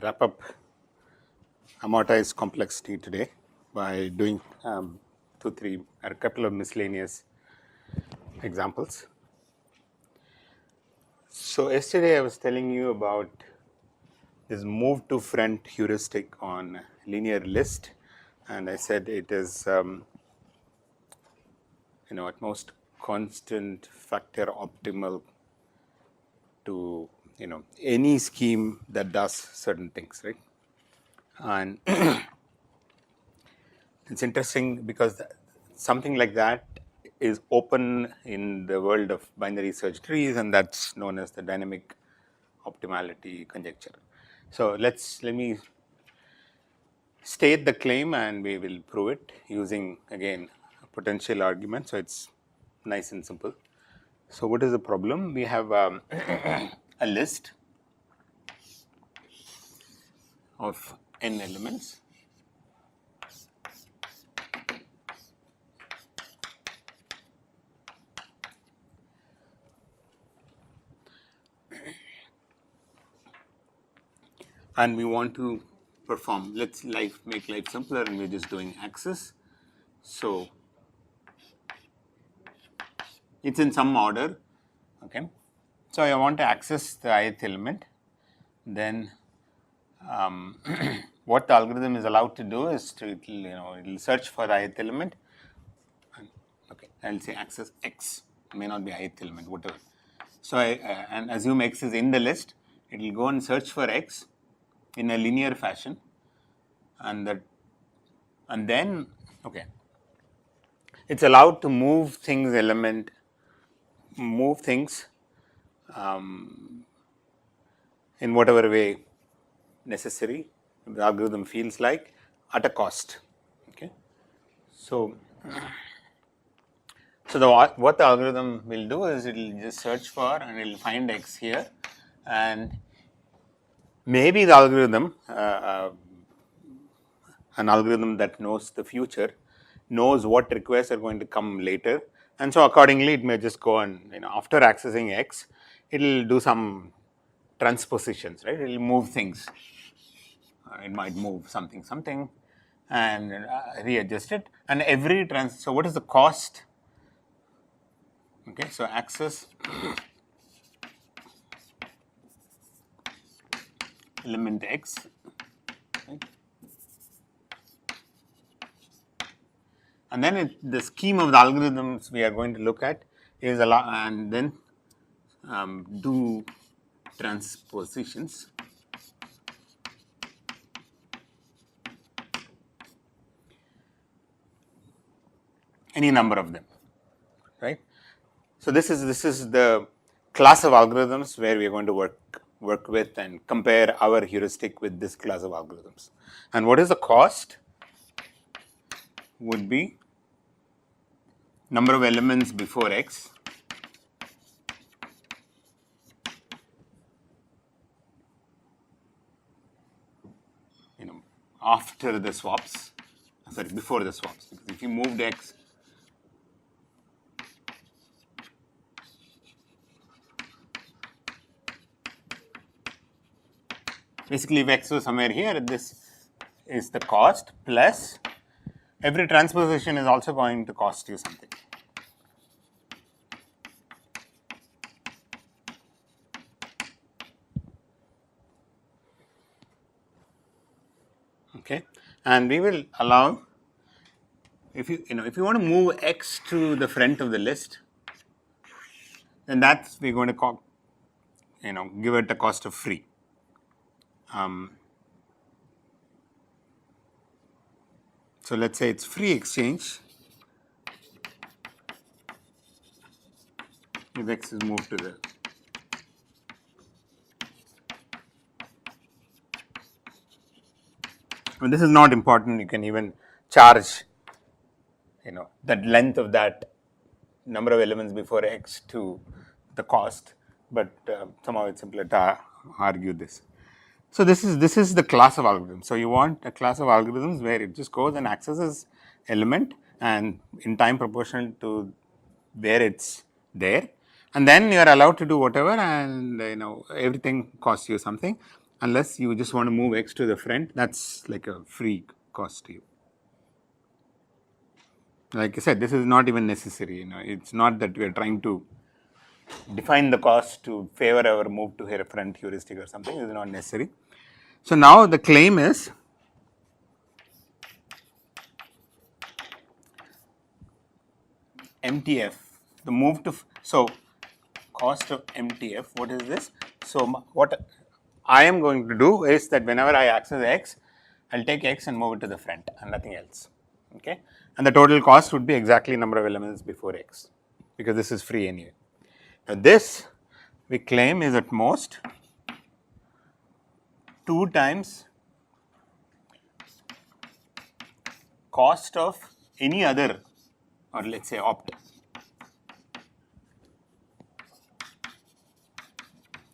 wrap up amortized complexity today by doing a couple of miscellaneous examples. So yesterday I was telling you about this move to front heuristic on linear list, and I said it is at most constant factor optimal to any scheme that does certain things, right? And it's interesting because something like that is open in the world of binary search trees, and that's known as the dynamic optimality conjecture. So let me state the claim and we will prove it using again a potential argument. So it's nice and simple. So what is the problem? We have a list of n elements. And we want to perform, let's make life simpler, and we're just doing access. So it's in some order, okay. So I want to access the ith element. Then what the algorithm is allowed to do is to it'll search for the ith element. Okay, I'll say access x, may not be ith element, whatever. So and assume x is in the list. It will go and search for x in a linear fashion, and then okay, it's allowed to move things in whatever way necessary the algorithm feels like at a cost. Okay, so what the algorithm will do is it will just search for and it will find x here, and maybe the algorithm, an algorithm that knows the future, knows what requests are going to come later, and so accordingly it may just go and after accessing x, it will do some transpositions, right? It will move things. It might move something and readjust it, and every so what is the cost? Okay, so access element x, right? And then the scheme of the algorithms we are going to look at is and then do transpositions. Any number of them, right? So this is the class of algorithms where we are going to work with and compare our heuristic with this class of algorithms. And what is the cost? Would be number of elements before x after the swaps, before the swaps, because if you moved x basically if x was somewhere here, this is the cost, plus every transposition is also going to cost you something. Okay, and we will allow, if you want to move x to the front of the list, then that's we're going to call, give it a cost of free. So let's say it's free exchange if x is moved to the this is not important. You can even charge that length of that number of elements before x to the cost, but somehow it's simpler to argue this. So this is the class of algorithms. So you want a class of algorithms where it just goes and accesses element and in time proportional to where it's there, and then you are allowed to do whatever, and everything costs you something. unless you just want to move x to the front, that's like a free cost to you. Like I said, this is not even necessary, it's not that we are trying to define the cost to favor our move to here front heuristic or something, is not necessary. So now the claim is MTF, the move to, so cost of MTF, what is this? So what I am going to do is that whenever I access x, I'll take x and move it to the front and nothing else, okay? And the total cost would be exactly number of elements before x, because this is free anyway. Now this we claim is at most 2 times cost of any other, or let's say opt.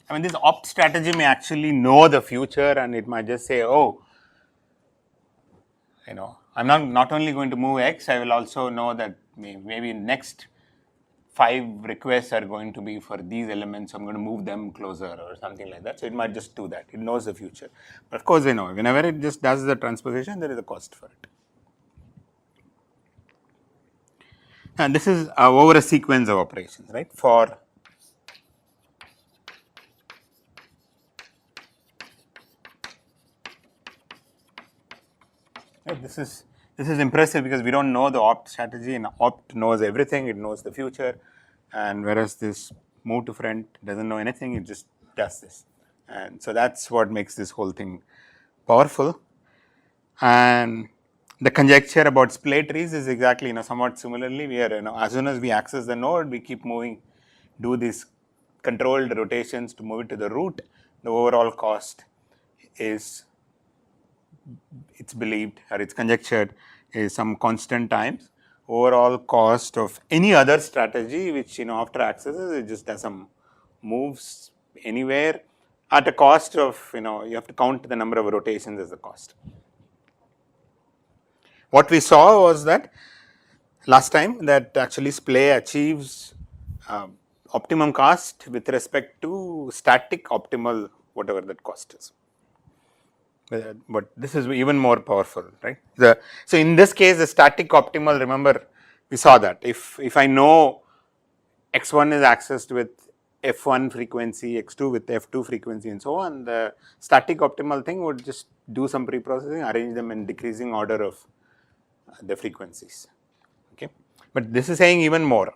I mean, this opt strategy may actually know the future, and it might just say, oh, I'm not only going to move x, I will also know that maybe next 5 requests are going to be for these elements, I'm going to move them closer or something like that. So it might just do that. It knows the future. But of course, whenever it just does the transposition, there is a cost for it. And this is over a sequence of operations, right? For right, this is impressive because we don't know the opt strategy, and opt knows everything. It knows the future, and whereas this move to front doesn't know anything. It just does this, and so that's what makes this whole thing powerful. And the conjecture about splay trees is exactly somewhat similarly. We are as soon as we access the node, we keep moving, do these controlled rotations to move it to the root. The overall cost is, it's believed or it's conjectured, is some constant times overall cost of any other strategy which after accesses it just does some moves anywhere at a cost of you have to count the number of rotations as the cost. What we saw was that last time that actually splay achieves optimum cost with respect to static optimal whatever that cost is. But this is even more powerful, right? So in this case, the static optimal, remember we saw that if I know x1 is accessed with f1 frequency, x2 with f2 frequency and so on, the static optimal thing would just do some pre-processing, arrange them in decreasing order of the frequencies, okay? But this is saying even more.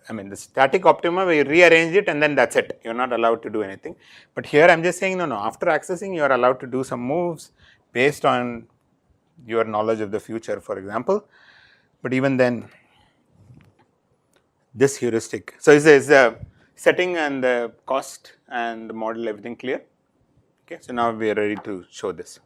I mean, the static optima, we rearrange it and then that's it. You're not allowed to do anything. But here I'm just saying, no, after accessing, you are allowed to do some moves based on your knowledge of the future, for example. But even then, this heuristic. So is the setting and the cost and the model, everything clear? Okay, so now we are ready to show this.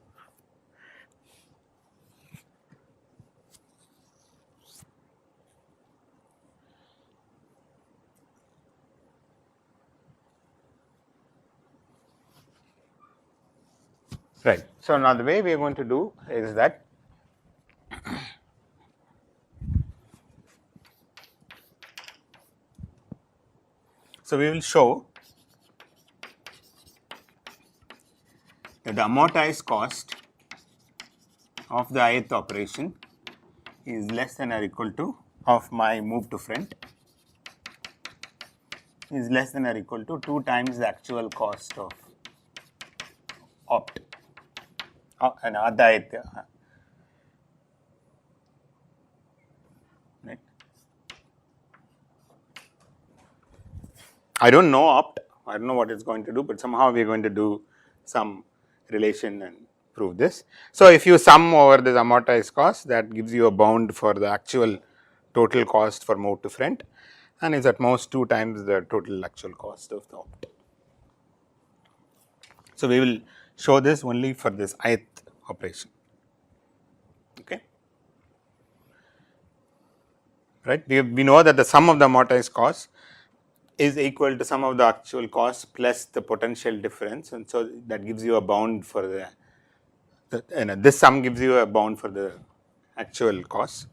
Right. So now the way we are going to do is that so we will show that the amortized cost of the ith operation is less than or equal to of my move to front is less than or equal to 2 times the actual cost of opt. And right. I don't know opt, I don't know what it's going to do, but somehow we are going to do some relation and prove this. So if you sum over this amortized cost, that gives you a bound for the actual total cost for move to front, and is at most 2 times the total actual cost of the opt. So we will show this only for this ith operation, okay? Right? We know that the sum of the amortized cost is equal to sum of the actual cost plus the potential difference, and so that gives you a bound for this sum gives you a bound for the actual cost,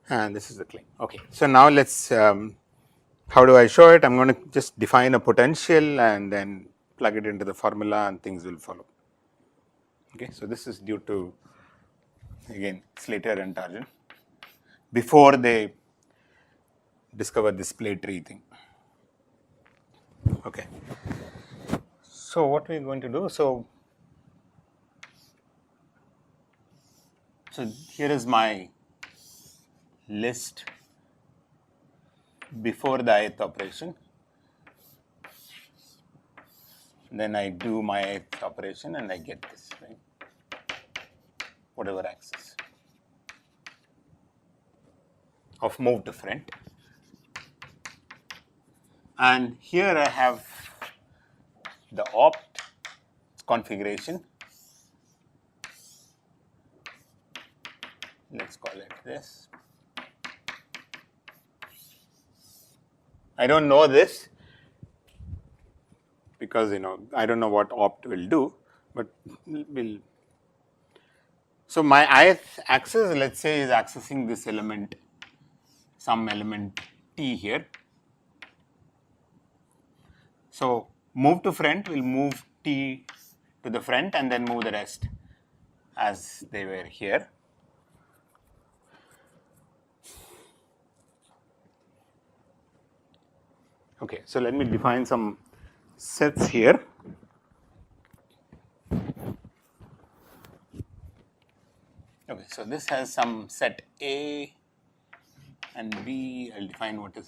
and this is the claim. Okay, so now let's how do I show it? I'm going to just define a potential and then plug it into the formula and things will follow. Okay, so this is due to, again, Slater and Tarjan, before they discovered this play tree thing. Okay, so what we're going to do, so here is my list before the ith operation. Then I do my ith operation and I get this, right? Whatever axis of move to front. And here I have the opt configuration. Let's call it this. I don't know this because I don't know what opt will do, but we'll. So my ith axis, let's say, is accessing this element, some element t here. So move to front will move t to the front and then move the rest as they were here. Okay, so let me define some sets here. Okay, so this has some set A and B. I'll define what is.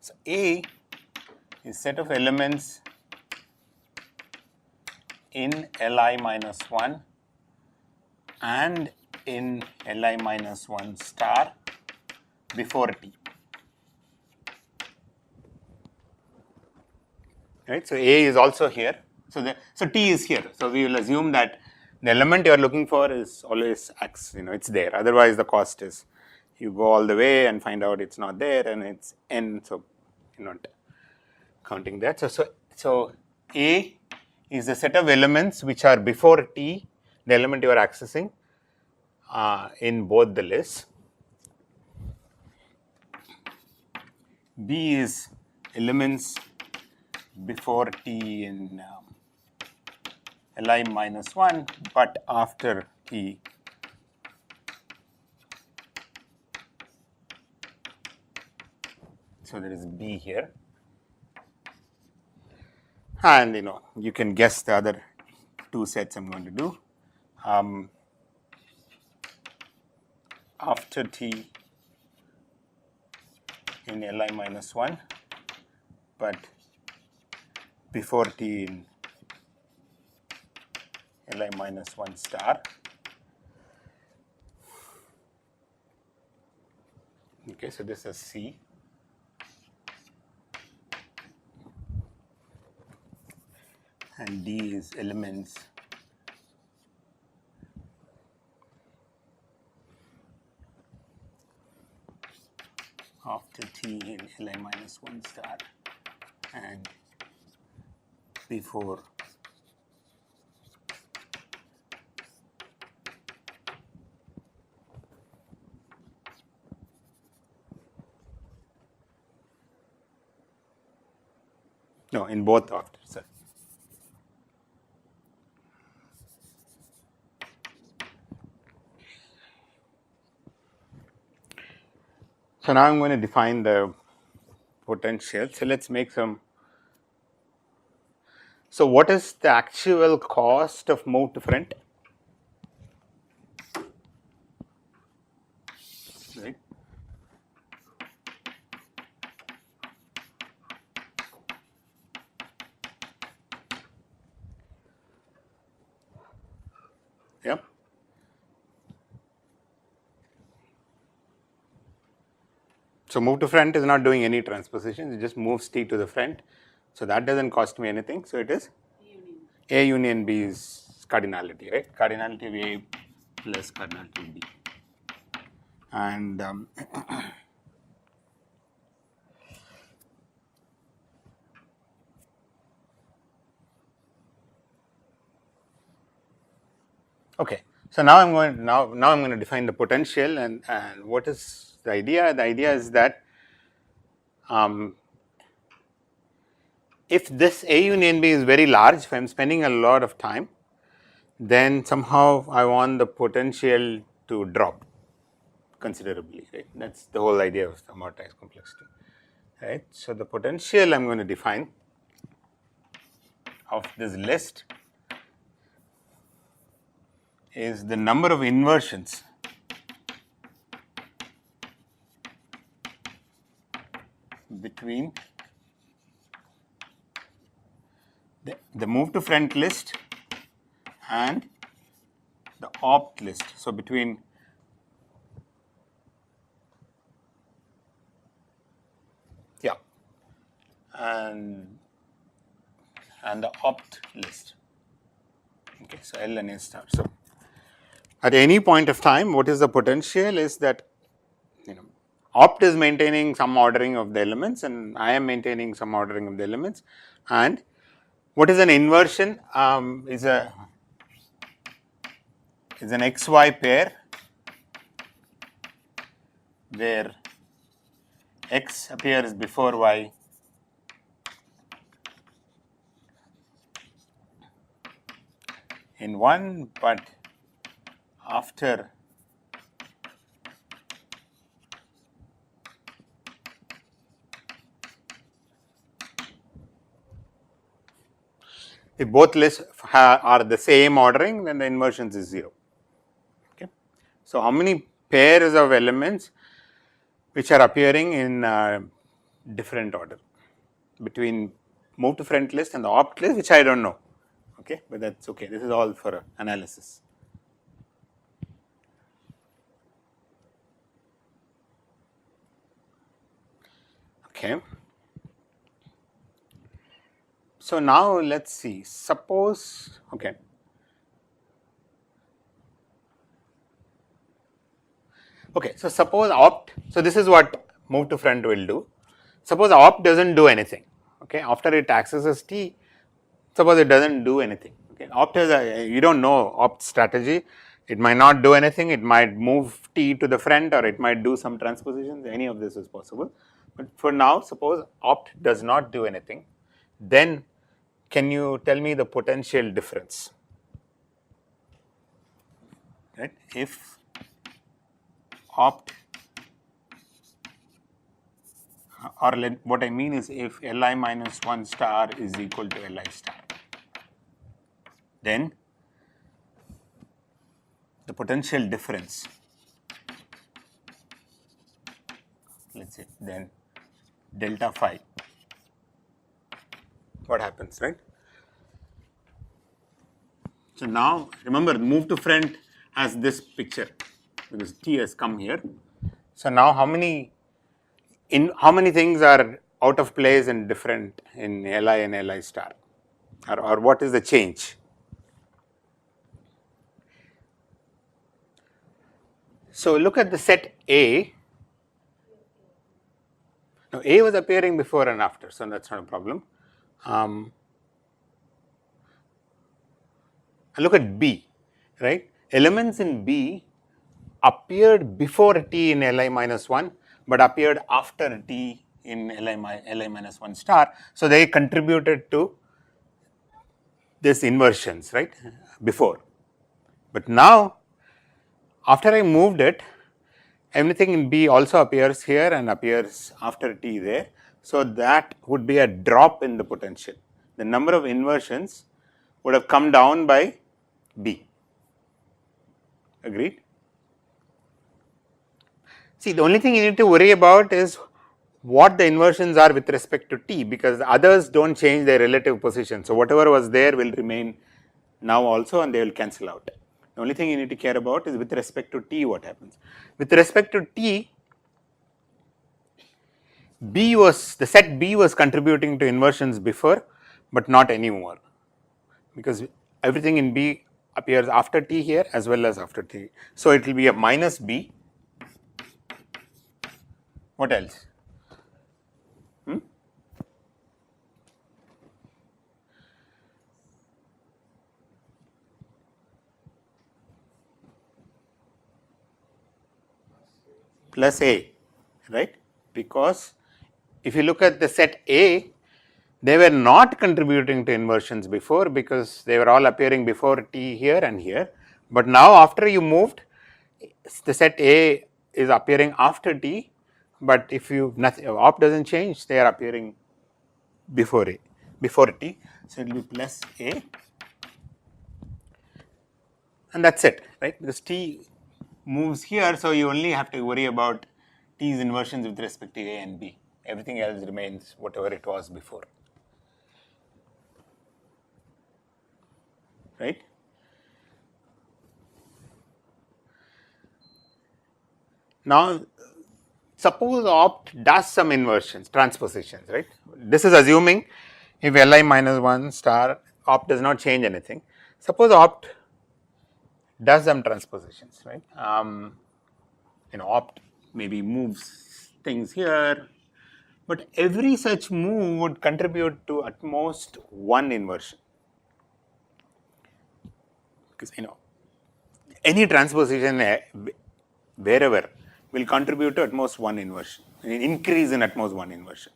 So A is set of elements in Li minus 1 and in Li minus 1 star before T. Right, so A is also here. So T is here. So we will assume that the element you are looking for is always X. It's there. Otherwise, the cost is you go all the way and find out it's not there, and it's N. So you're not counting that. So A is the set of elements which are before T, the element you are accessing in both the lists. B is elements before T in Li minus 1, but after T so there is B here, and you can guess the other two sets I'm going to do. After T in Li minus 1, but before T in Li minus 1 star. Okay, so this is C. And D is elements after T in Li minus 1 star and before no, in both after, sir. So now I'm going to define the potential. So let's make some. So what is the actual cost of move to front? Right. Yep. So move to front is not doing any transposition, it just moves T to the front. So that doesn't cost me anything. So it is A union B is cardinality, right? Cardinality of A plus cardinality of B. And okay. So now I'm going to define the potential, and what is the idea? The idea is that if this A union B is very large, if I am spending a lot of time, then somehow I want the potential to drop considerably, right. That is the whole idea of the amortized complexity, right. So, the potential I am going to define of this list is the number of inversions between the move to front list and the opt list. So, between and the opt list. Okay, so L and A star. So, at any point of time, what is the potential is that opt is maintaining some ordering of the elements and I am maintaining some ordering of the elements, and what is an inversion is an XY pair where X appears before Y in one, but after if both lists are the same ordering, then the inversions is 0. Okay. So, how many pairs of elements which are appearing in different order between move to front list and the opt list, which I do not know, okay, but that is okay. This is all for analysis. Okay. So, now let us see, suppose, okay. Okay, so suppose opt, so this is what move to front will do. Suppose opt does not do anything, okay, after it accesses T, suppose it does not do anything, okay. Opt is you do not know opt strategy, it might not do anything, it might move T to the front or it might do some transpositions, any of this is possible. But for now, suppose opt does not do anything, then can you tell me the potential difference, right, if opt, or what I mean is if Li minus 1 star is equal to Li star, then the potential difference, let us say, then delta phi, what happens, right. So, now remember move to front has this picture because T has come here. So, now how many things are out of place and different in Li and Li star, or what is the change? So, look at the set A. Now, A was appearing before and after, so that is not a problem. Look at B, right. Elements in B appeared before T in Li minus 1, but appeared after T in Li minus 1 star. So, they contributed to this inversions, right, before. But now, after I moved it, everything in B also appears here and appears after T there. So, that would be a drop in the potential. The number of inversions would have come down by B. Agreed? See, the only thing you need to worry about is what the inversions are with respect to T, because the others do not change their relative position. So, whatever was there will remain now also and they will cancel out. The only thing you need to care about is with respect to T what happens. With respect to T, the set B was contributing to inversions before, but not anymore, because everything in B appears after T here as well as after T. So, it will be a minus B. What else? Plus A, right, because if you look at the set A, they were not contributing to inversions before because they were all appearing before t here and here. But now after you moved, the set A is appearing after t, but if you nothing op doesn't change, they are appearing before A, before t. So it will be plus A, and that's it, right? Because t moves here, so you only have to worry about t's inversions with respect to A and B. Everything else remains whatever it was before, right? Now, suppose opt does some inversions, transpositions, right? This is assuming if Li minus 1 star opt does not change anything. Suppose opt does some transpositions, right? Opt maybe moves things here, but every such move would contribute to at most one inversion. Because any transposition wherever will contribute to at most one inversion, an increase in at most one inversion.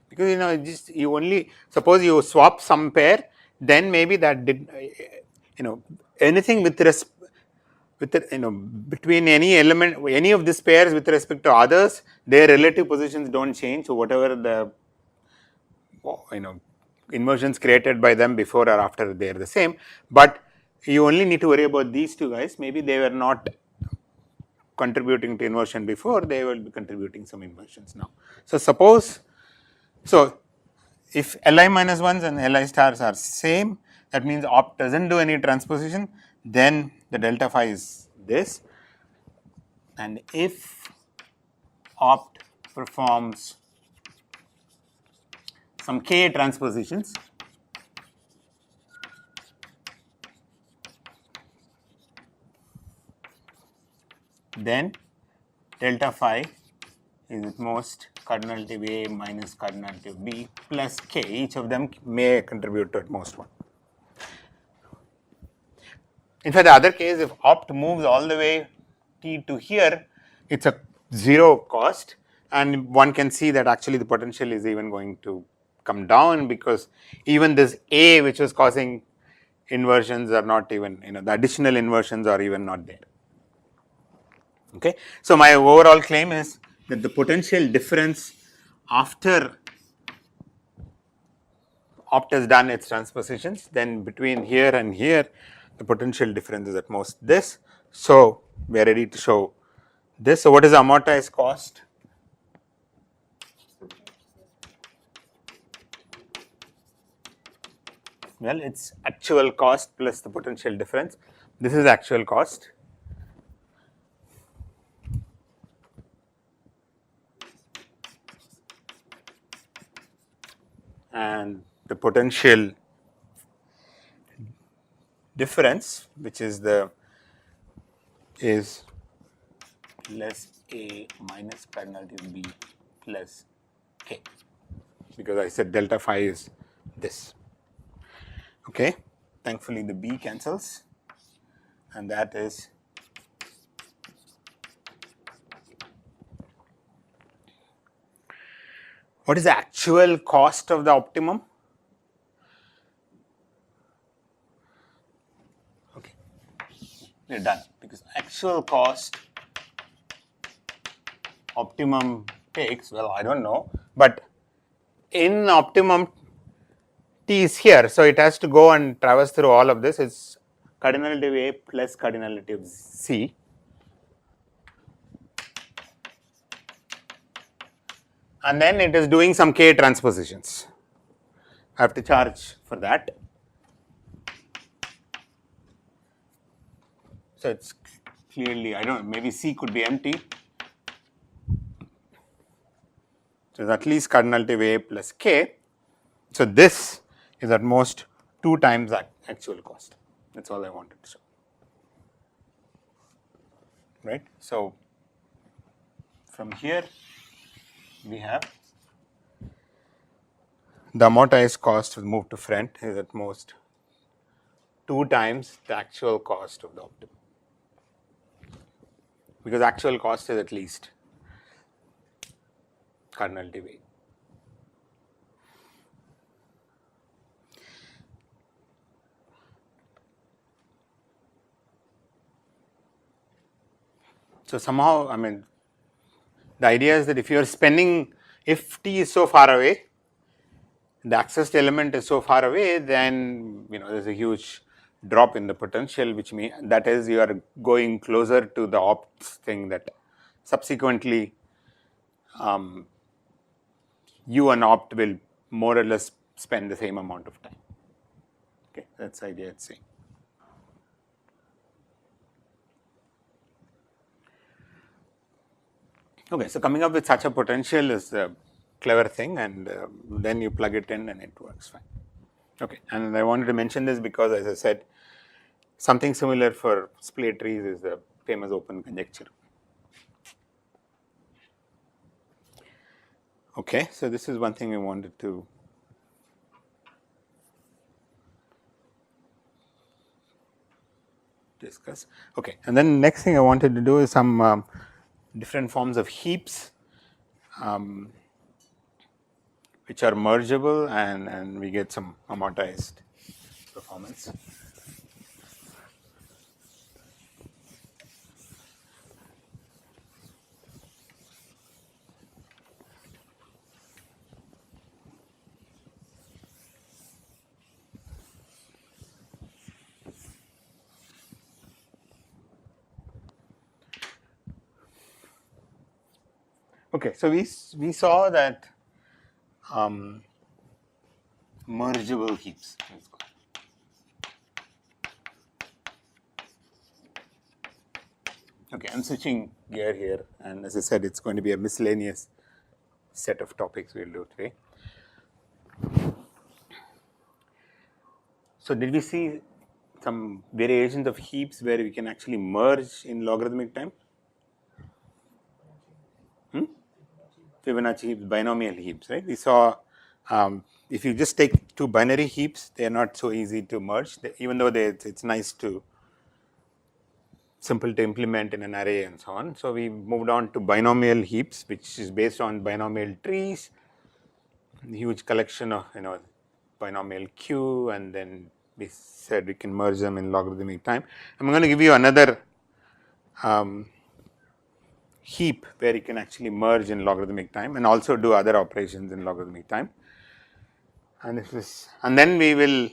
Because just you only suppose you swap some pair, then maybe that did anything with between any element, any of these pairs with respect to others, their relative positions don't change. So whatever the inversions created by them before or after, they are the same. But you only need to worry about these two guys. Maybe they were not contributing to inversion before, they will be contributing some inversions now. So suppose, if Li minus 1s and Li stars are same, that means opt doesn't do any transposition, then the delta phi is this. And if opt performs some k transpositions, then delta phi is at most cardinality A minus cardinality B plus k. Each of them may contribute to at most one. In fact, the other case, if opt moves all the way t to here, it's a zero cost, and one can see that actually the potential is even going to come down, because even this A which was causing inversions are not even, the additional inversions are even not there. Okay. So my overall claim is that the potential difference after opt has done its transpositions, then between here and here, the potential difference is at most this. So we are ready to show this. So what is the amortized cost? Well, it's actual cost plus the potential difference. This is actual cost. And the potential difference, which is less A minus cardinality of B plus K, because I said delta phi is this. Okay, thankfully the B cancels, and that is what is the actual cost of the optimum? Okay, we are done, because actual cost optimum takes, well, I don't know, but in optimum t is here, so it has to go and traverse through all of this. It's cardinality of A plus cardinality of C. And then it is doing some k transpositions. I have to charge for that. So it's clearly, I don't know, maybe C could be empty. So it's at least cardinality of A plus K. So this is at most 2 times that actual cost. That's all I wanted to show. Right? So from here we have the amortized cost will move to front is at most 2 times the actual cost of the optimum, because actual cost is at least cardinality of A. So somehow, I mean, the idea is that if you are spending, if t is so far away, the accessed element is so far away, then there's a huge drop in the potential, which means that is you are going closer to the opt thing that subsequently you and opt will more or less spend the same amount of time. Okay, that's the idea it's saying. Okay, so coming up with such a potential is a clever thing, and then you plug it in and it works fine. Okay, and I wanted to mention this because, as I said, something similar for split trees is the famous open conjecture. Okay, so this is one thing I wanted to discuss. Okay, and then next thing I wanted to do is some different forms of heaps, which are mergeable, and we get some amortized performance. Okay, so we saw that mergeable heaps. Okay, I'm switching gear here, and as I said, it's going to be a miscellaneous set of topics we'll do today. So did we see some variations of heaps where we can actually merge in logarithmic time? Fibonacci heaps, binomial heaps, right? We saw if you just take two binary heaps, they are not so easy to merge, even though it's nice to simple to implement in an array and so on. So we moved on to binomial heaps, which is based on binomial trees, huge collection of binomial Q, and then we said we can merge them in logarithmic time. I'm going to give you another heap where you can actually merge in logarithmic time and also do other operations in logarithmic time. And then we will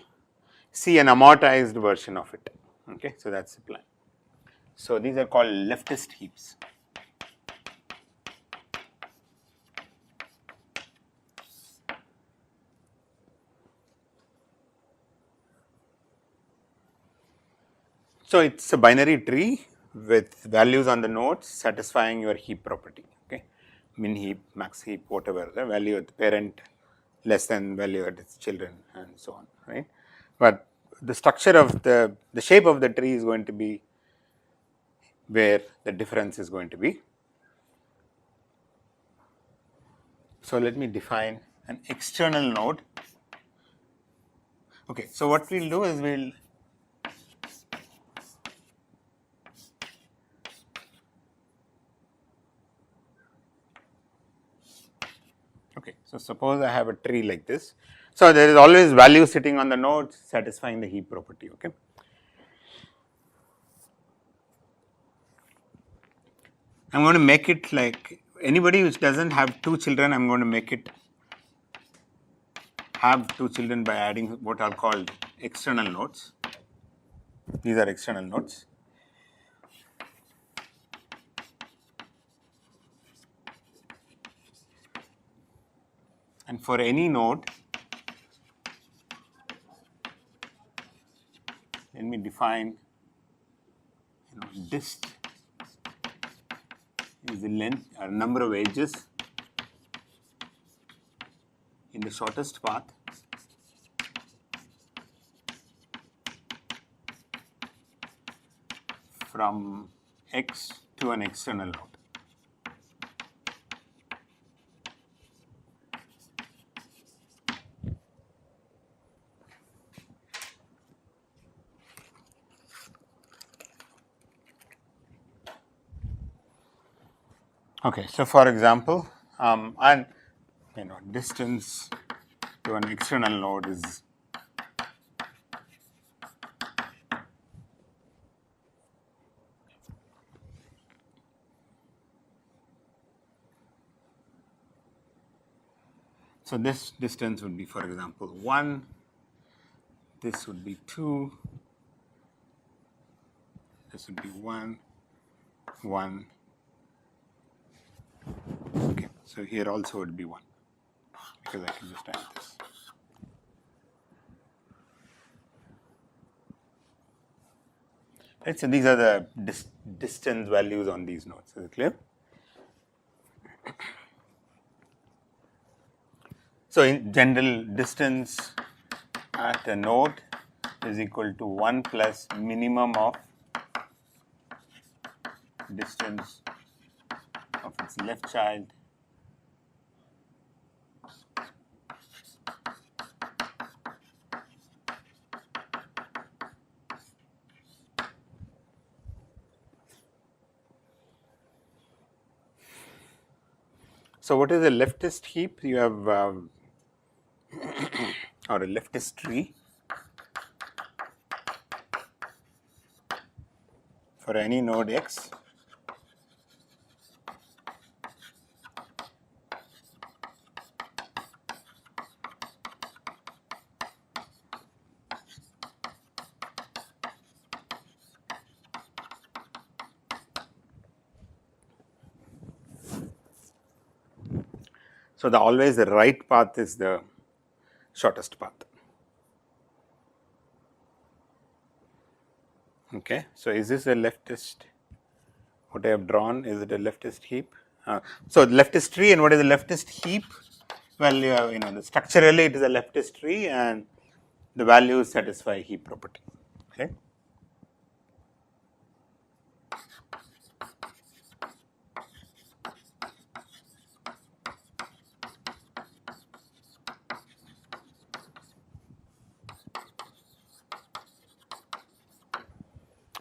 see an amortized version of it. Okay, so that's the plan. So these are called leftist heaps. So it's a binary tree with values on the nodes satisfying your heap property. Okay, min heap, max heap, whatever the value of the parent less than value of its children and so on, right? But the structure of the shape of the tree is going to be where the difference is going to be. So let me define an external node. Okay, so what we'll do is we'll okay, so suppose I have a tree like this. So there is always value sitting on the node satisfying the heap property. Okay. I'm going to make it like anybody which doesn't have two children, I'm going to make it have two children by adding what are called external nodes. These are external nodes. And for any node, let me define dist is the length or number of edges in the shortest path from x to an external node. Okay, so for example, and distance to an external node is So this distance would be, for example, 1, this would be 2, this would be 1, 1. Okay, so here also would be 1 because I can just add this. Right, so these are the distance values on these nodes. Is it clear? So in general, distance at a node is equal to 1 plus minimum of distance of its left child So what is a leftist heap? You have or a leftist tree for any node x. So always the right path is the shortest path. Okay, so is this a leftist? What I have drawn, is it a leftist heap? So leftist tree, and what is a leftist heap? Well, you know, structurally it is a leftist tree, and the values satisfy heap property. Okay.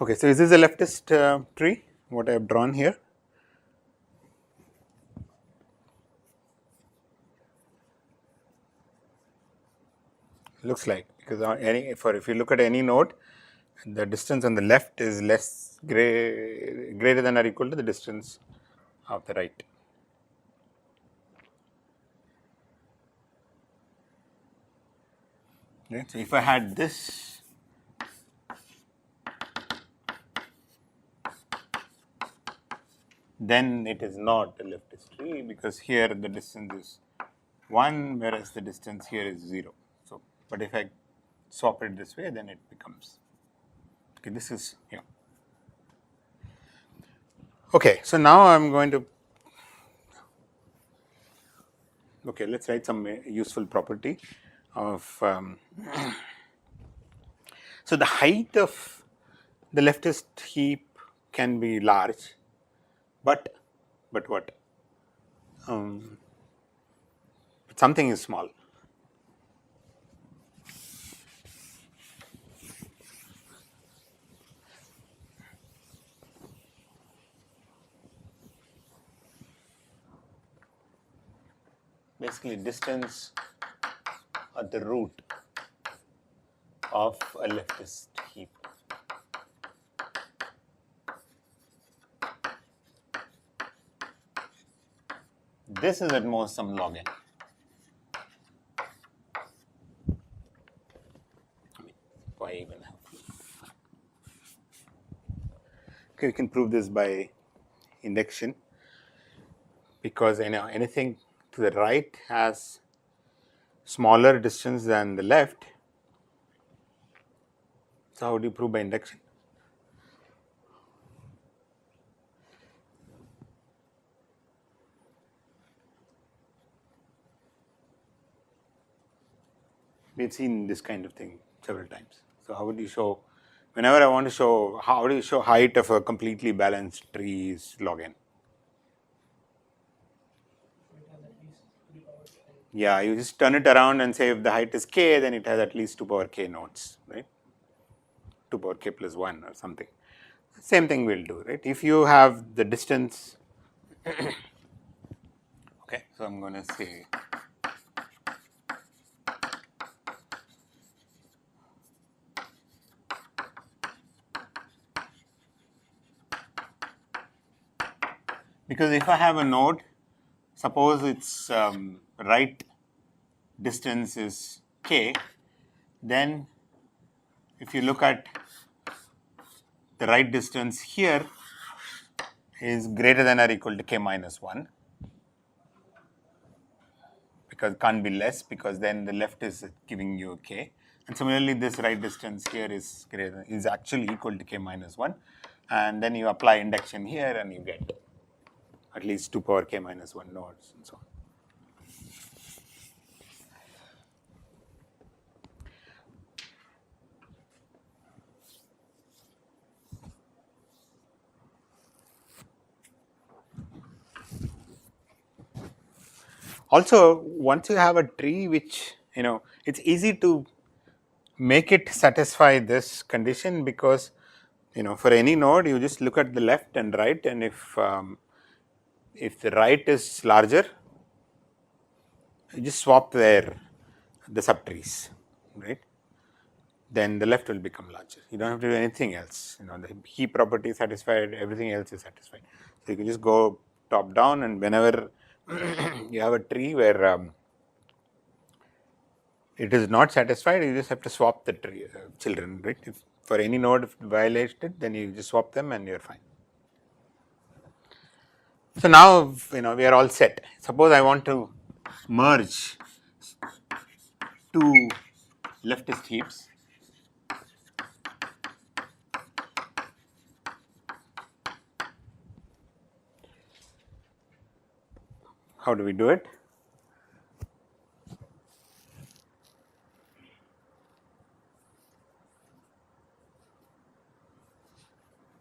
Okay, so is this a leftist tree? What I have drawn here? Looks like, because if you look at any node, the distance on the left is greater than or equal to the distance of the right. Right. So if I had this, then it is not a leftist tree, because here the distance is 1, whereas the distance here is 0. So, but if I swap it this way, then it becomes, okay, this is, yeah. Okay, so now I'm going to, okay, let's write some useful property of, so the height of the leftist heap can be large, but what? Something is small. Basically, distance at the root of a leftist heap. This is at most some log n. Why even have? Okay, we can prove this by induction, because anything to the right has smaller distance than the left. So how do you prove by induction? We've seen this kind of thing several times. So how would you show, whenever I want to show, how do you show height of a completely balanced tree is log n? Yeah, you just turn it around and say if the height is k, then it has at least 2 power k nodes, right? 2 power k plus 1 or something. Same thing we'll do, right? If you have the distance, okay, so I'm going to say because if I have a node, suppose its right distance is k, then if you look at the right distance here is greater than or equal to k minus 1, because it can't be less, because then the left is giving you a k. And similarly, this right distance here is actually equal to k minus 1. And then you apply induction here and you get at least 2 power k minus 1 nodes and so on. Also, once you have a tree which, it's easy to make it satisfy this condition, because, for any node, you just look at the left and right, and if the right is larger, you just swap the subtrees, right? Then the left will become larger. You don't have to do anything else. The heap property is satisfied, everything else is satisfied. So you can just go top down, and whenever you have a tree where it is not satisfied, you just have to swap the tree children, right? If for any node violated, then you just swap them and you're fine. So now we are all set. Suppose I want to merge two leftist heaps. How do we do it?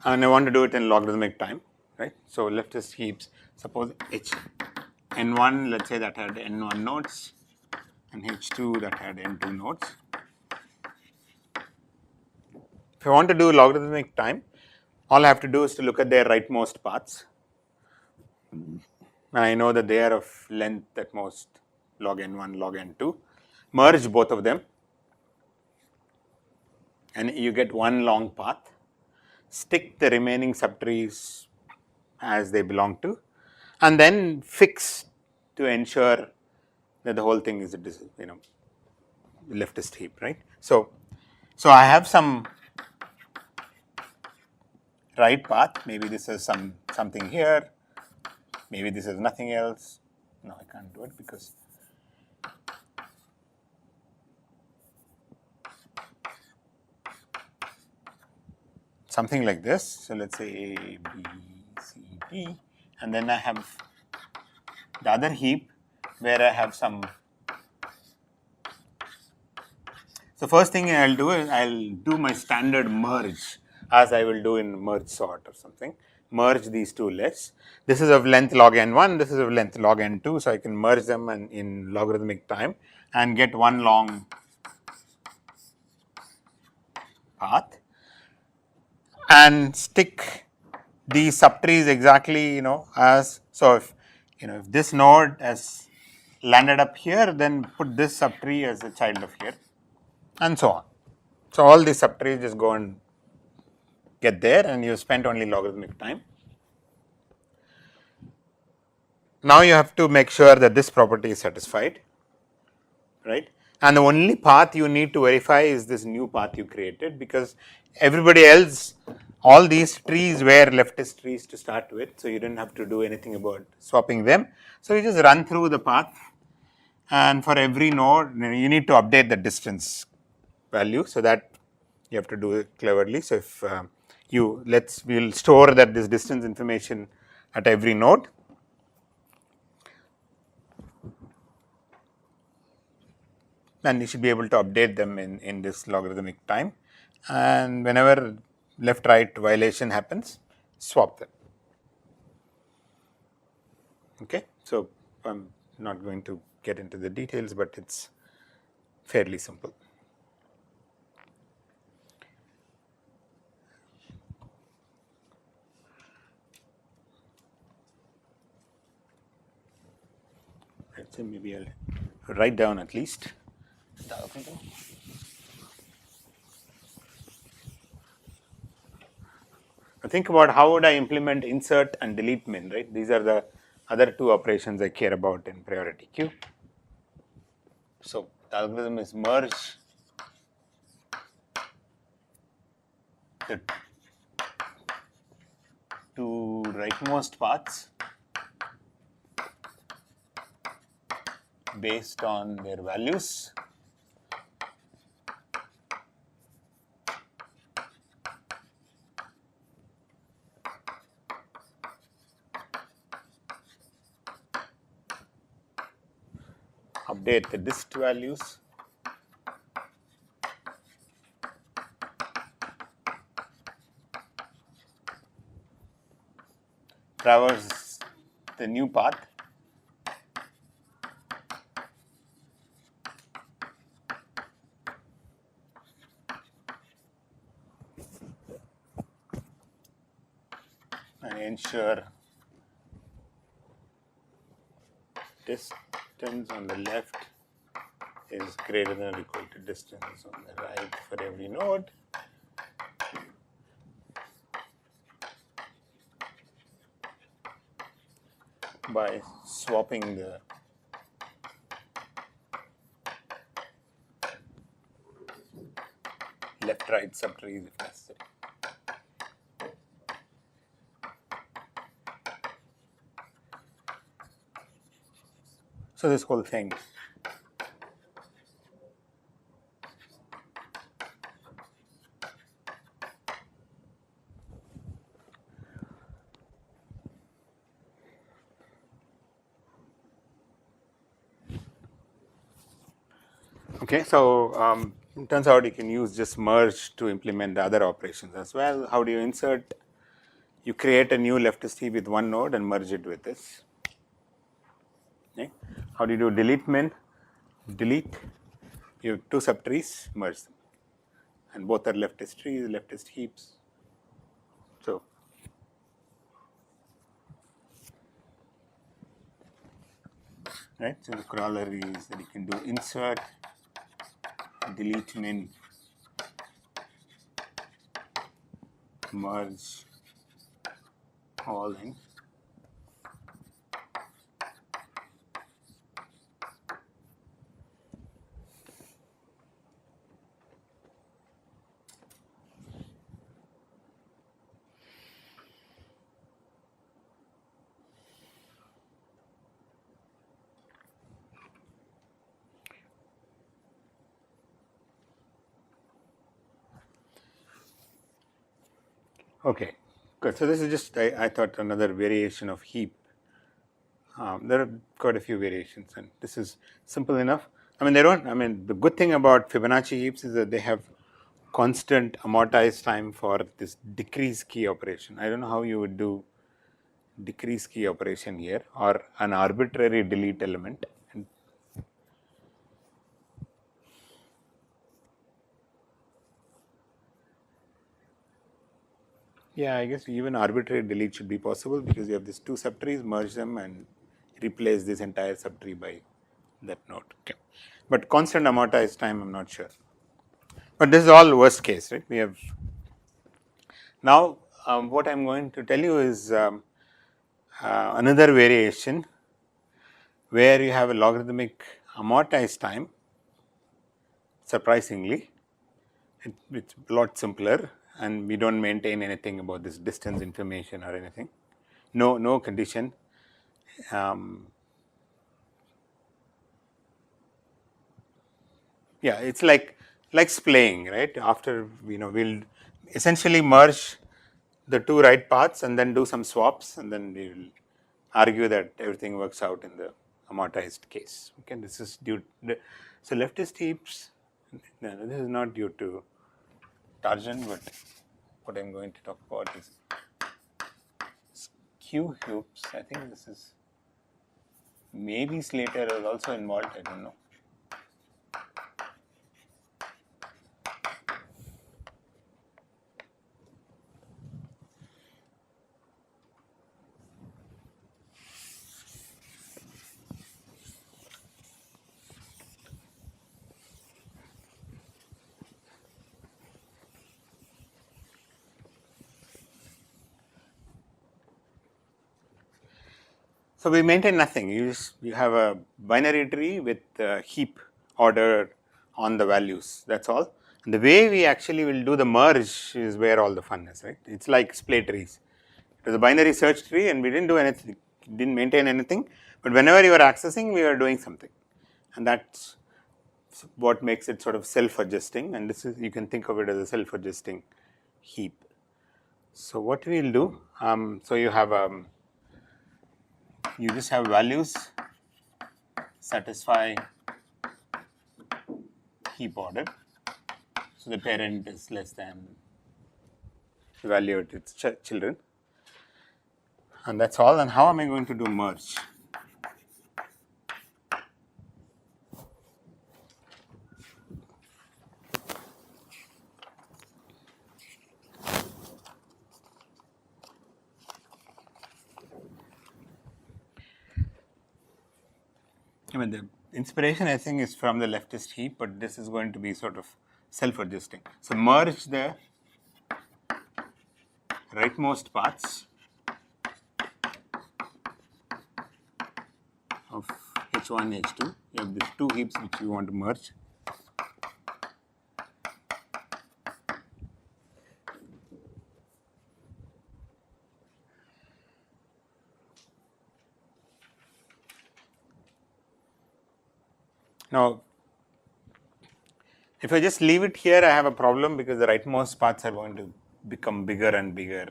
And I want to do it in logarithmic time, right? So leftist heaps, suppose n1, let's say that had n1 nodes, and h2 that had n2 nodes. If I want to do logarithmic time, all I have to do is to look at their rightmost paths. And I know that they are of length at most log n1, log n2. Merge both of them, and you get one long path. Stick the remaining subtrees as they belong to, and then fix to ensure that the whole thing is a leftist heap, right? So I have some right path. Maybe this is something here. Maybe this is nothing else. No, I can't do it because something like this. So let's say A, B, C, D, and then I have the other heap where I have some. So first thing I'll do is I'll do my standard merge, as I will do in merge sort or something. Merge these two lists. This is of length log n1, this is of length log n2, so I can merge them in logarithmic time and get one long path, and stick these subtrees exactly, as, so if this node has landed up here, then put this subtree as a child of here, and so on. So all these subtrees just go and get there, and you spent only logarithmic time. Now you have to make sure that this property is satisfied, right? And the only path you need to verify is this new path you created, because everybody else, all these trees were leftist trees to start with, so you didn't have to do anything about swapping them. So you just run through the path, and for every node, you need to update the distance value, so that you have to do it cleverly. So if we'll store that this distance information at every node. And you should be able to update them in this logarithmic time, and whenever left right violation happens, swap them. Okay, so I'm not going to get into the details, but it's fairly simple. Right, so maybe I'll write down at least. Think about how would I implement insert and delete min, right? These are the other two operations I care about in priority queue. So the algorithm is merge the two rightmost paths based on their values. Update the dist values. Traverse the new path. And ensure distance on the left is greater than or equal to distance on the right for every node. By swapping the left-right subtrees if necessary. So this whole thing. Okay, so it turns out you can use just merge to implement the other operations as well. How do you insert? You create a new leftist heap with one node and merge it with this. Okay. How do you do delete min? Delete. You have two subtrees, merge them. And both are leftist trees, leftist heaps. So right, so the corollary is that you can do insert, delete min, merge all in. Okay, good. So this is just, I thought, another variation of heap. There are quite a few variations, and this is simple enough. I mean, the good thing about Fibonacci heaps is that they have constant amortized time for this decrease key operation. I don't know how you would do decrease key operation here, or an arbitrary delete element. Yeah, I guess even arbitrary delete should be possible because you have these two subtrees, merge them and replace this entire subtree by that node. Okay. But constant amortized time, I'm not sure. But this is all worst case, right? We have now what I'm going to tell you is another variation where you have a logarithmic amortized time. Surprisingly, it's a lot simpler, and we don't maintain anything about this distance information or anything. No condition. Yeah, it's like splaying, right? After we'll essentially merge the two right paths and then do some swaps, and then we will argue that everything works out in the amortized case. Okay, this is due. So leftist heaps. No, this is not due to Tarjan, but what I'm going to talk about is Skew heaps. I think this is maybe Slater is also involved. I don't know. So we maintain nothing. You have a binary tree with a heap order on the values, that's all. And the way we actually will do the merge is where all the fun is, right? It's like split trees. It was a binary search tree and we didn't do anything, didn't maintain anything, but whenever you are accessing, we are doing something. And that's what makes it sort of self-adjusting, and this is, you can think of it as a self-adjusting heap. So what we will do, so you have, you just have values satisfy heap order. So the parent is less than the value of its children, and that's all. And how am I going to do merge? I mean, the inspiration I think is from the leftist heap, but this is going to be sort of self-adjusting. So merge the rightmost paths of H1, H2. You have these two heaps which you want to merge. Now, if I just leave it here, I have a problem because the rightmost paths are going to become bigger and bigger,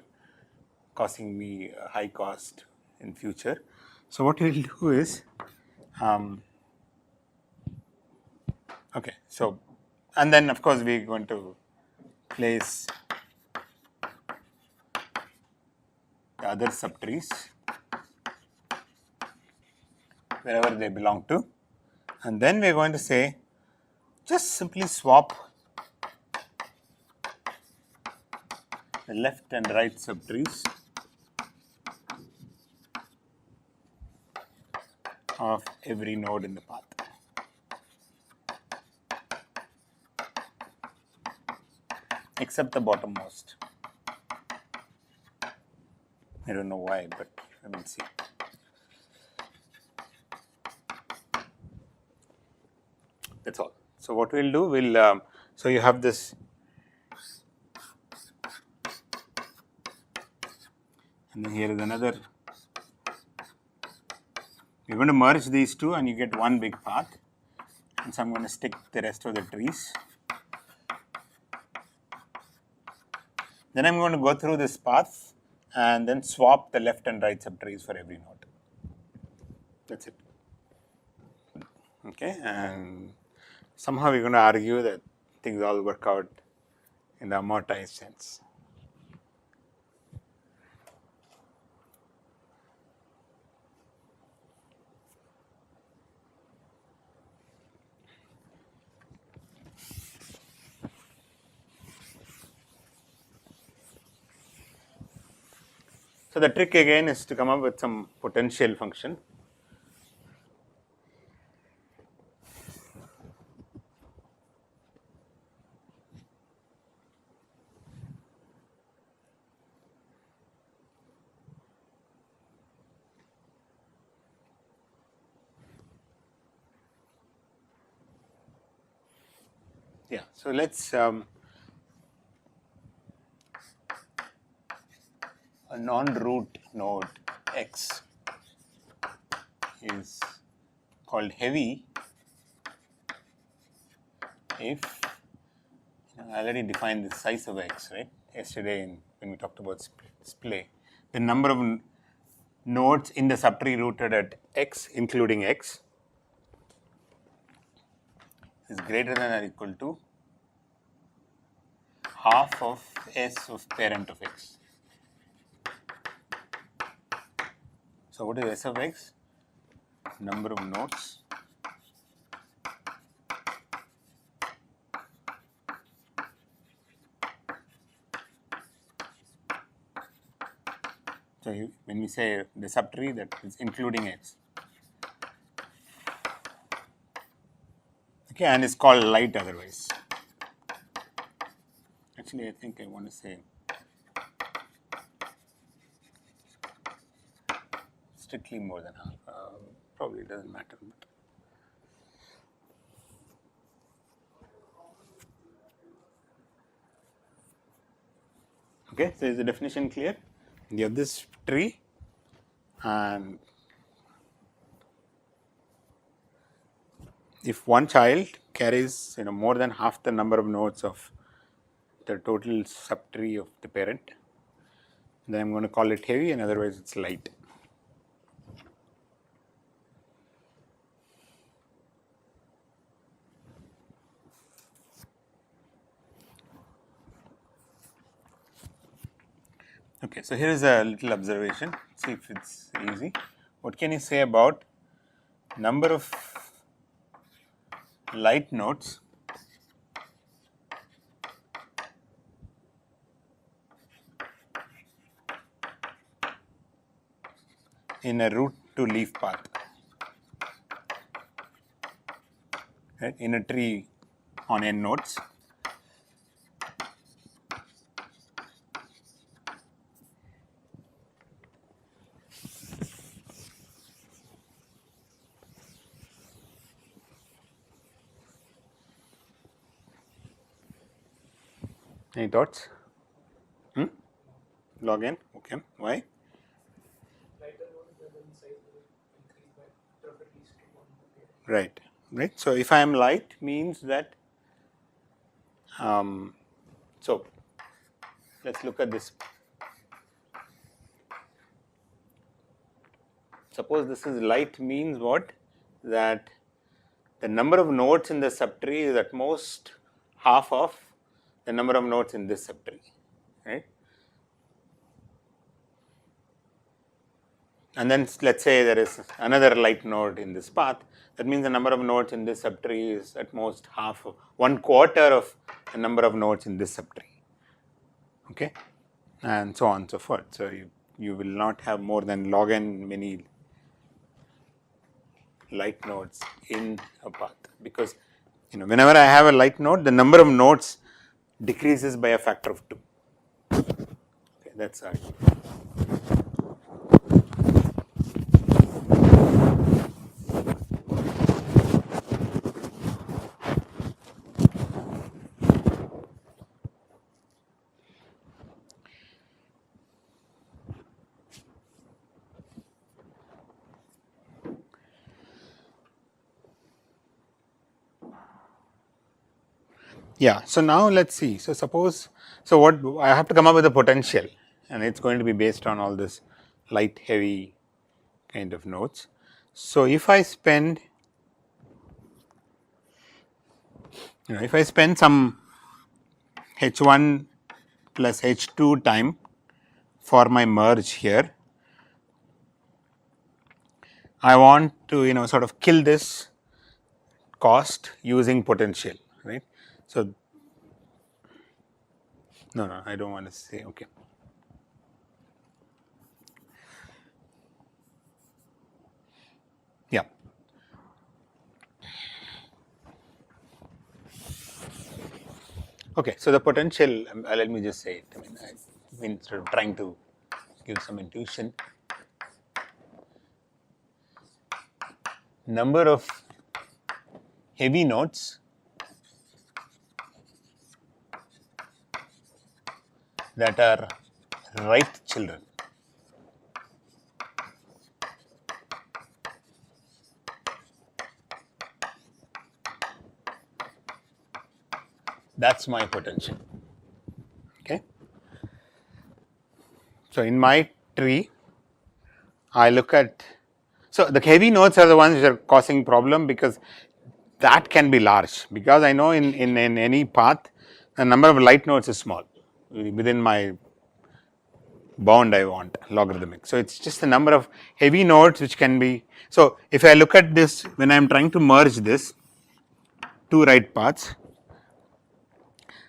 causing me a high cost in future. So what we'll do is, okay, so, and then of course we're going to place the other subtrees wherever they belong to, and then we're going to say, just simply swap the left and right subtrees of every node in the path. Except the bottommost. I don't know why, but let me see. That's all. So what we'll do, we'll, so you have this, and then here is another. We're going to merge these two and you get one big path. And so I'm going to stick the rest of the trees. Then I'm going to go through this path and then swap the left and right subtrees for every node. That's it. Okay, and somehow we're going to argue that things all work out in the amortized sense. So the trick again is to come up with some potential function. Yeah, so let's a non-root node x is called heavy if, I already defined the size of x, right? Yesterday when we talked about display, the number of nodes in the subtree rooted at x, including x, is greater than or equal to half of s of parent of x. So what is s of x? Number of nodes so when we say the subtree, that is including x. Okay, and it's called light otherwise. Actually, I think I want to say strictly more than half. Probably doesn't matter. But Okay, so is the definition clear? You have this tree, and if one child carries more than half the number of nodes of the total subtree of the parent, then I'm going to call it heavy, and otherwise it's light. Okay, so here is a little observation. See if it's easy. What can you say about number of light nodes in a root to leaf path, right, in a tree on n nodes? Any thoughts? Log n, okay. Why? Right, right. So if I am light means that, so let's look at this. Suppose this is light means what? That the number of nodes in the subtree is at most half of the number of nodes in this subtree, right? And then let's say there is another light node in this path. That means the number of nodes in this subtree is at most half of 1/4 of the number of nodes in this subtree. Okay, and so on and so forth. So you will not have more than log n many light nodes in a path, because whenever I have a light node, the number of nodes decreases by a factor of 2. Okay, that's all. Yeah, so now let's see. So suppose, so what I have to come up with a potential, and it's going to be based on all this light heavy kind of nodes. So if I spend, if I spend some h1 plus h2 time for my merge here, I want to sort of kill this cost using potential, right? So no, I don't want to say, okay. Yeah. Okay, so the potential, let me just say it. I've been sort of trying to give some intuition. Number of heavy nodes that are right children. That's my potential. Okay. So in my tree, I look at, so the heavy nodes are the ones which are causing problem, because that can be large, because I know in any path the number of light nodes is small within my bound I want logarithmic. So it's just the number of heavy nodes which can be. So if I look at this, when I am trying to merge this two right paths,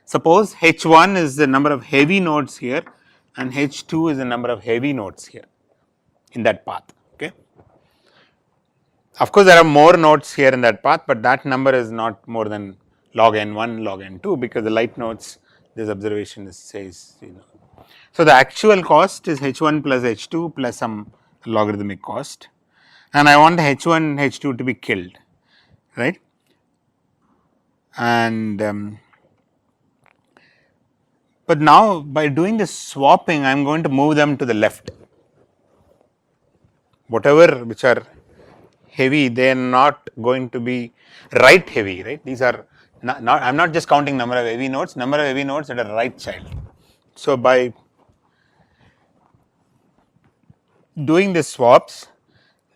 suppose h1 is the number of heavy nodes here, and h2 is the number of heavy nodes here in that path. Okay. Of course, there are more nodes here in that path, but that number is not more than log n1, log n2, because the light nodes, this observation says, So the actual cost is h1 plus h2 plus some logarithmic cost, and I want h1, h2 to be killed, right? And But now by doing this swapping, I am going to move them to the left. Whatever which are heavy, they are not going to be right heavy, right? These are not I am not just counting number of heavy nodes at a right child. So by doing the swaps,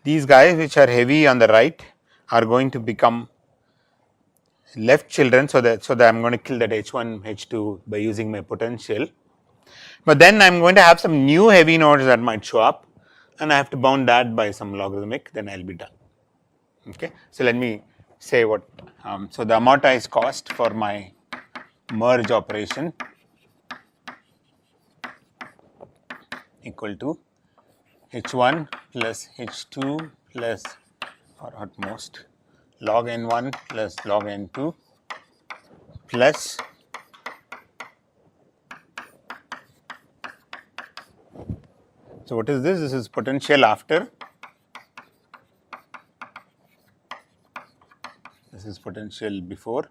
these guys which are heavy on the right are going to become left children. So that I am going to kill that H1, H2 by using my potential. But then I am going to have some new heavy nodes that might show up, and I have to bound that by some logarithmic, then I will be done. Okay. So let me say what, so the amortized cost for my merge operation equal to H1 plus H2 plus, or at most, log n1 plus log n2 plus so what is this? This is potential after, this is potential before,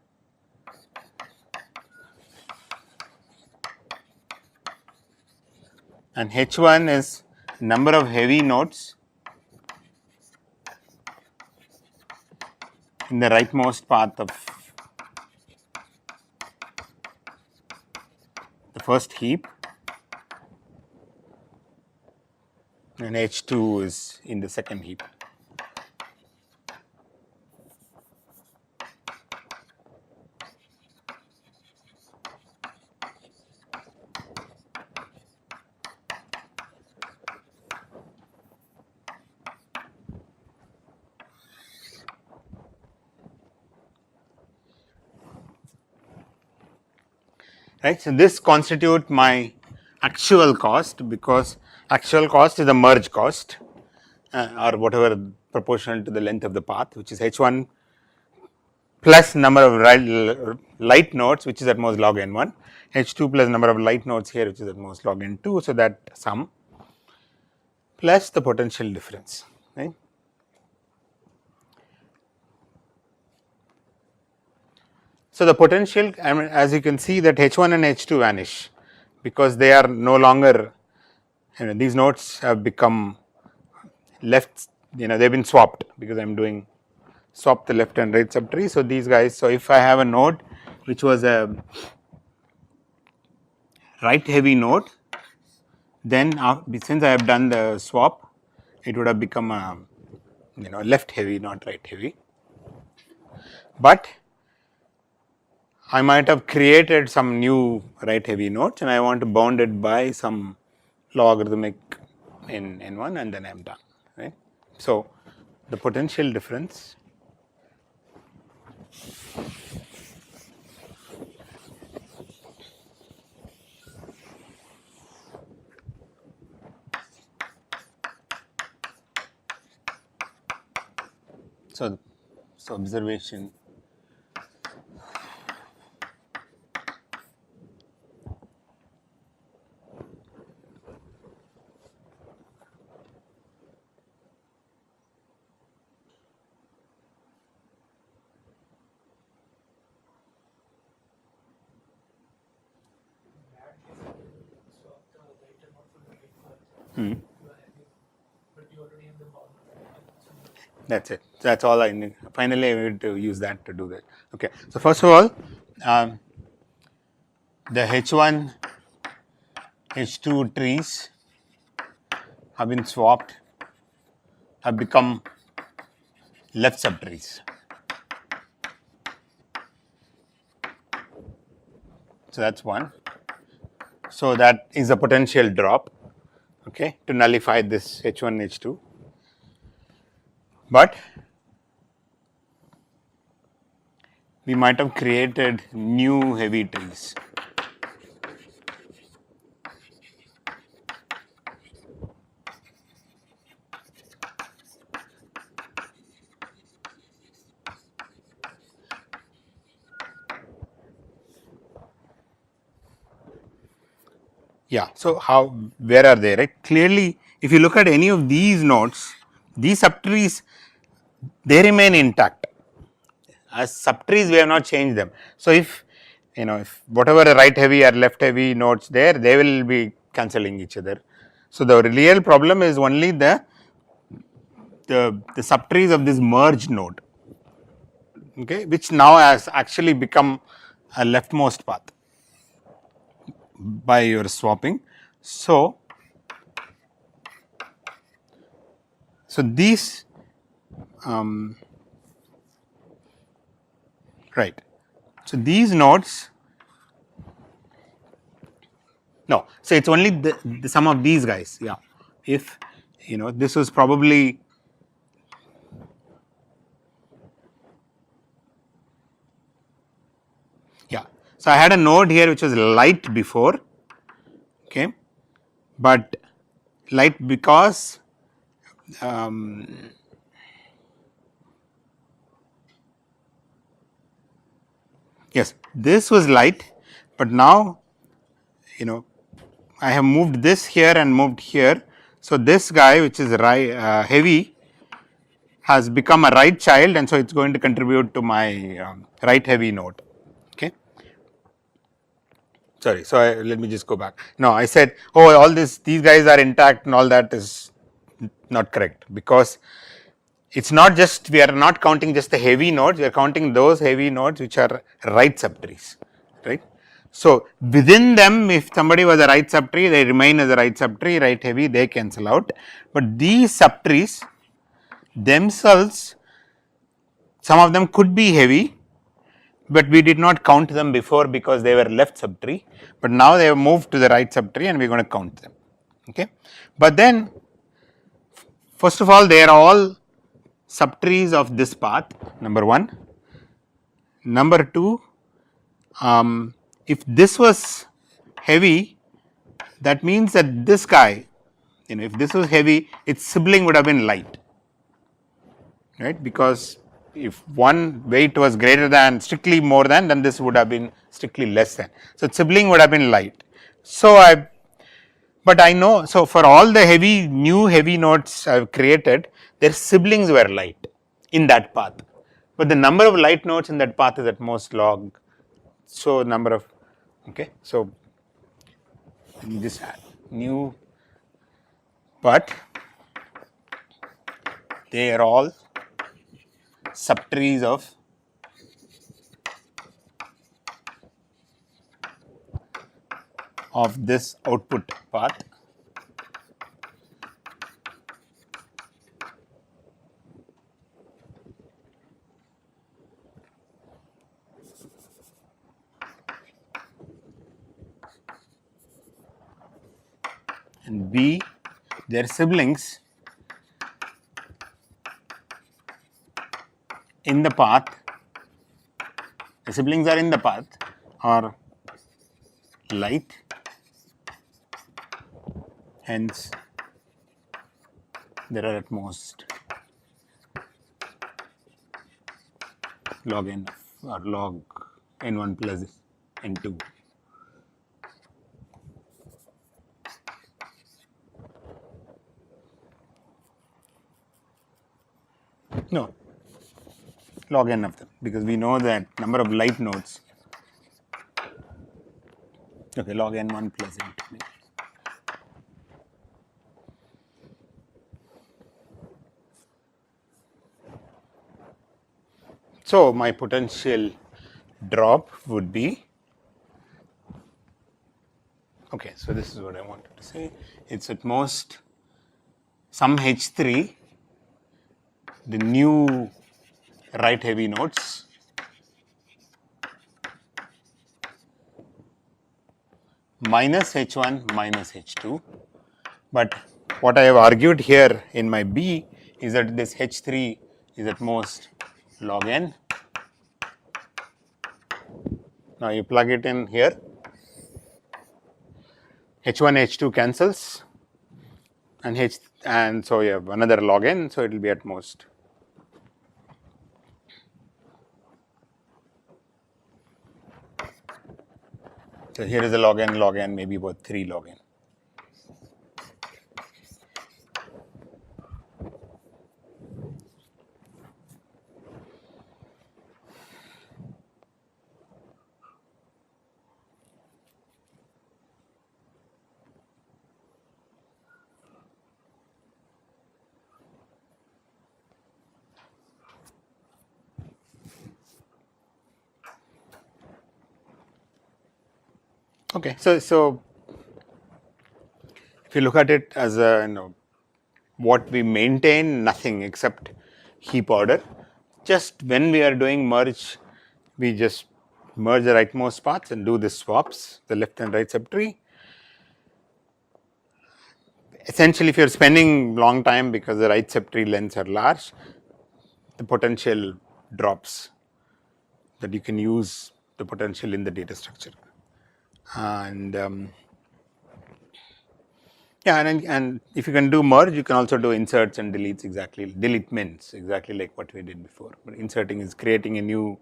and H1 is number of heavy nodes in the rightmost path of the first heap, and H2 is in the second heap. Right. So this constitute my actual cost, because actual cost is the merge cost, or whatever proportional to the length of the path, which is H1 plus number of light nodes, which is at most log n1, H2 plus number of light nodes here, which is at most log n2. So that sum plus the potential difference, right. So the potential, I mean, as you can see that H1 and H2 vanish, because they are no longer, these nodes have become left, they have been swapped, because I am doing swap the left and right subtree. So these guys, so if I have a node which was a right heavy node, then since I have done the swap, it would have become a left heavy, not right heavy. But I might have created some new right heavy nodes, and I want to bound it by some logarithmic in n1, and then I am done, right. So the potential difference so observation that's it. That's all I need. Finally, I need to use that to do that. Okay. So first of all, the H1, H2 trees have been swapped, have become left subtrees. So that's one. So that is a potential drop, okay, to nullify this H1, H2. But we might have created new heavy trees. Yeah, so where are they, right? Clearly, if you look at any of these nodes, these subtrees, they remain intact. As subtrees, we have not changed them. So if if whatever right heavy or left heavy nodes there, they will be cancelling each other. So the real problem is only the subtrees of this merge node, okay, which now has actually become a leftmost path by your swapping. So these right. So these nodes, no, so it's only the sum of these guys. Yeah, if this was probably yeah. So I had a node here which was light before, okay, but light because yes, this was light, but now I have moved this here and moved here. So this guy which is heavy has become a right child, and so it's going to contribute to my right heavy node. Okay. Sorry, so let me just go back. No, I said, oh, all these guys are intact and all that is not correct, because it's not just, we are not counting just the heavy nodes, we are counting those heavy nodes which are right subtrees, right. So within them, if somebody was a right subtree, they remain as a right subtree, right heavy, they cancel out. But these subtrees themselves, some of them could be heavy, but we did not count them before because they were left subtree, but now they have moved to the right subtree and we are going to count them, okay. But then first of all, they are all subtrees of this path, number one. Number two, if this was heavy, that means that this guy, if this was heavy, its sibling would have been light, right, because if one weight was greater than, strictly more than, then this would have been strictly less than. So its sibling would have been light. So but I know, so for all the new heavy nodes I have created, their siblings were light in that path, but the number of light nodes in that path is at most log. So number of, okay, so let me just add new, but they are all subtrees of this output path. And B, their siblings in the path, the siblings are in the path, are light, hence there are at most log n or log n1 plus n2. No, log n of them, because we know that number of light nodes, okay, log n1 plus n2. So my potential drop would be, okay, so this is what I wanted to say, it's at most some H3, the new right heavy nodes, minus H1 minus H2, but what I have argued here in my B is that this H3 is at most log n. Now you plug it in here, H1 H2 cancels, and so you have another log n, so it will be at most. So here is a log n, maybe about 3 log n. Okay, so if you look at it as a what we maintain, nothing except heap order. Just when we are doing merge, we just merge the rightmost paths and do the swaps, the left and right subtree. Essentially, if you're spending long time because the right subtree lengths are large, the potential drops, that you can use the potential in the data structure. And yeah, and if you can do merge, you can also do inserts and deletes, delete mins, exactly like what we did before. But inserting is creating a new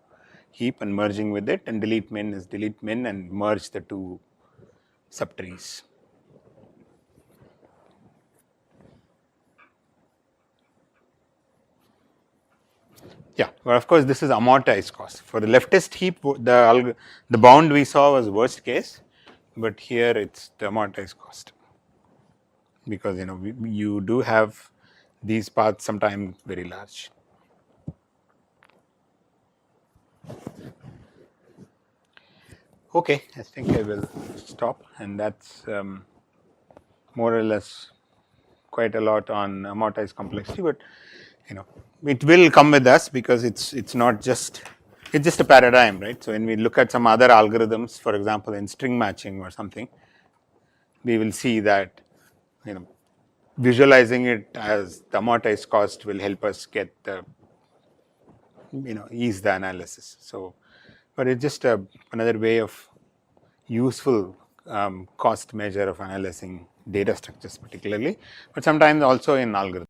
heap and merging with it, and delete min is delete min and merge the two subtrees. Yeah, but of course this is amortized cost. For the leftist heap, the bound we saw was worst case, but here it's the amortized cost, because you do have these paths sometimes very large. Okay, I think I will stop, and that's more or less quite a lot on amortized complexity, but it will come with us because it's not just, it's just a paradigm, right? So when we look at some other algorithms, for example in string matching or something, we will see that visualizing it as the amortized cost will help us get the ease the analysis. So, but it's just another way of useful cost measure of analyzing data structures particularly, but sometimes also in algorithms.